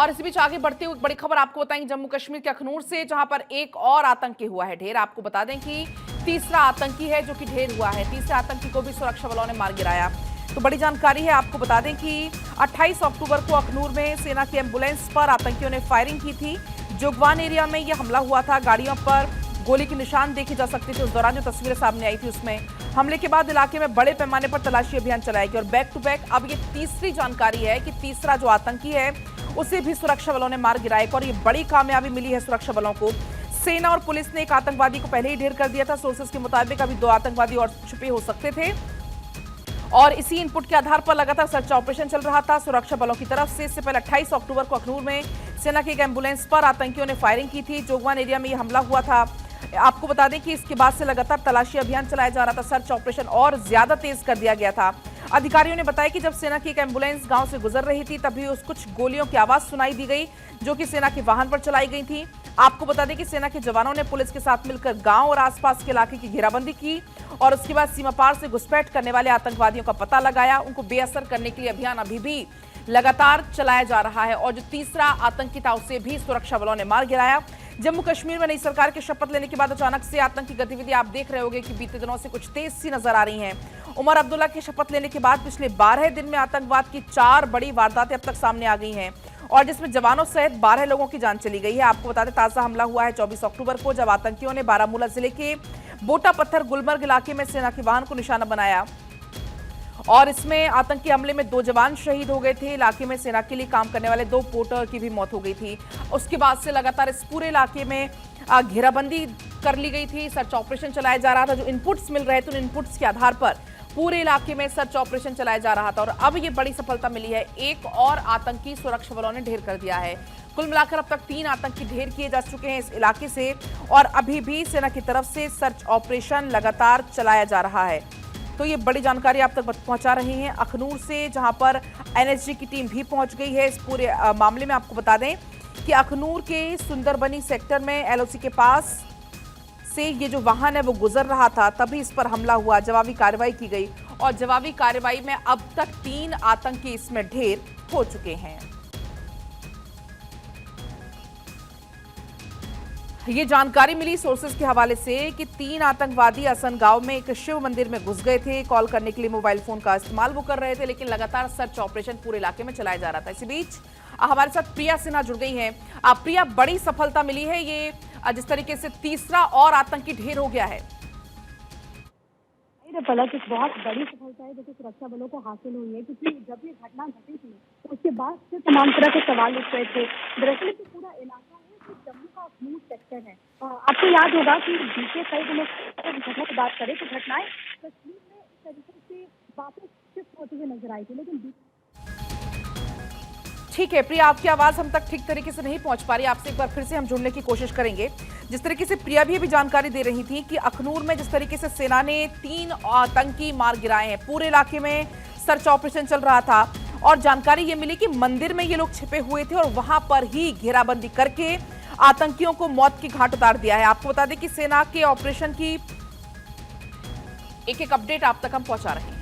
और इसी बीच आगे बढ़ते हुए बड़ी खबर आपको बताएंगे जम्मू कश्मीर के अखनूर से, जहां पर एक और आतंकी हुआ है ढेर। आपको बता दें कि तीसरा आतंकी है जो कि ढेर हुआ है। तीसरे आतंकी को भी सुरक्षा बलों ने मार गिराया। तो बड़ी जानकारी है, आपको बता दें कि 28 अक्टूबर को अखनूर में सेना की एम्बुलेंस पर आतंकियों ने फायरिंग की थी। जोगवान एरिया में यह हमला हुआ था। गाड़ियों पर गोली के निशान देखे जा सकते थे। उस दौरान जो तस्वीरें सामने आई थी उसमें हमले के बाद इलाके में बड़े पैमाने पर तलाशी अभियान चलाया गया और बैक टू बैक अब ये तीसरी जानकारी है कि तीसरा जो आतंकी है उसे भी सुरक्षा बलों ने मार गिराया और ये बड़ी कामयाबी मिली है सुरक्षा बलों को। सेना और पुलिस ने एक आतंकवादी को पहले ही ढेर कर दिया था। सोर्सेस के मुताबिक अभी 2 आतंकवादी और छुपे हो सकते थे और इसी इनपुट के आधार पर लगातार सर्च ऑपरेशन चल रहा था सुरक्षा बलों की तरफ से। इससे पहले 28 अक्टूबर को अखनूर में सेना की एक एम्बुलेंस पर आतंकियों ने फायरिंग की थी। जोगवान एरिया में यह हमला हुआ था। आपको बता दें कि इसके बाद से लगातार तलाशी अभियान चलाया जा रहा था। सर्च ऑपरेशन और ज्यादा तेज कर दिया गया था। अधिकारियों ने बताया कि जब सेना की एक एम्बुलेंस गांव से गुजर रही थी तभी उस कुछ गोलियों की आवाज सुनाई दी गई जो कि सेना के वाहन पर चलाई गई थी। आपको बता दें कि सेना के जवानों ने पुलिस के साथ मिलकर गांव और आसपास के इलाके की घेराबंदी की और उसके बाद सीमा पार से घुसपैठ करने वाले आतंकवादियों का पता लगाया। उनको बेअसर करने के लिए अभियान अभी भी लगातार चलाया जा रहा है और जो तीसरा आतंकी था उसे भी सुरक्षा बलों ने मार गिराया। जम्मू कश्मीर में नई सरकार के शपथ लेने के बाद अचानक से आतंकी गतिविधि आप देख रहे होंगे कि बीते दिनों से कुछ तेज सी नजर आ रही हैं। उमर अब्दुल्ला के शपथ लेने के बाद पिछले 12 दिन में आतंकवाद की 4 बड़ी वारदातें अब तक सामने आ गई हैं और जिसमें जवानों सहित 12 लोगों की जान चली गई है। आपको बता दें ताजा हमला हुआ है 24 अक्टूबर को जब आतंकियों ने बारामूला जिले के बोटा पत्थर गुलमर्ग इलाके में सेना के वाहन को निशाना बनाया और इसमें आतंकी हमले में 2 जवान शहीद हो गए थे। इलाके में सेना के लिए काम करने वाले 2 पोर्टर की भी मौत हो गई थी। उसके बाद से लगातार इस पूरे इलाके में घेराबंदी कर ली गई थी। सर्च ऑपरेशन चलाया जा रहा था। जो इनपुट्स मिल रहे थे उन इनपुट्स के आधार पर पूरे इलाके में सर्च ऑपरेशन चलाया जा रहा था और अब ये बड़ी सफलता मिली है। एक और आतंकी सुरक्षा बलों ने ढेर कर दिया है। कुल मिलाकर अब तक 3 आतंकी ढेर किए जा चुके हैं इस इलाके से और अभी भी सेना की तरफ से सर्च ऑपरेशन लगातार चलाया जा रहा है। तो ये बड़ी जानकारी आप तक पहुंचा रहे हैं अखनूर से, जहां पर एनएसजी की टीम भी पहुंच गई है। इस पूरे मामले में आपको बता दें कि अखनूर के सुंदरबनी सेक्टर में एलओसी के पास से ये जो वाहन है वो गुजर रहा था, तभी इस पर हमला हुआ। जवाबी कार्रवाई की गई और जवाबी कार्रवाई में अब तक 3 आतंकी इसमें ढेर हो चुके हैं। ये जानकारी मिली सोर्सेज के हवाले से कि 3 आतंकवादी असन गांव में एक शिव मंदिर में घुस गए थे। कॉल करने के लिए मोबाइल फोन का इस्तेमाल वो कर रहे थे, लेकिन लगातार सर्च ऑपरेशन पूरे इलाके में चलाया जा रहा था। इसी बीच हमारे साथ प्रिया सिन्हा जुड़ गई हैं। प्रिया, बड़ी सफलता मिली है ये जिस तरीके से तीसरा और आतंकी ढेर हो गया है। पलक एक बहुत बड़ी सफलता है जो कि सुरक्षा बलों को हासिल हुई है, क्योंकि जब ये घटना घटी थी तो उसके बाद से तमाम तरह के सवाल उठ रहे थे। दरअसल जो पूरा इलाका है वो जम्मू का अखनूर सेक्टर है। आपको याद होगा कि बीते कई दिनों से घटना की बात करें तो घटनाएं कश्मीर में इस तरीके से वापस शिफ्ट होती हुई नजर आई थी, लेकिन ठीक है प्रिया, आपकी आवाज हम तक ठीक तरीके से नहीं पहुंच पा रही। आपसे एक बार फिर से हम जुड़ने की कोशिश करेंगे। जिस तरीके से प्रिया भी अभी जानकारी दे रही थी कि अखनूर में जिस तरीके से सेना ने 3 आतंकी मार गिराए हैं, पूरे इलाके में सर्च ऑपरेशन चल रहा था और जानकारी ये मिली कि मंदिर में ये लोग छिपे हुए थे और वहां पर ही घेराबंदी करके आतंकियों को मौत की घाट उतार दिया है। आपको बता दें कि सेना के ऑपरेशन की एक-एक अपडेट आप तक हम पहुंचा रहे हैं।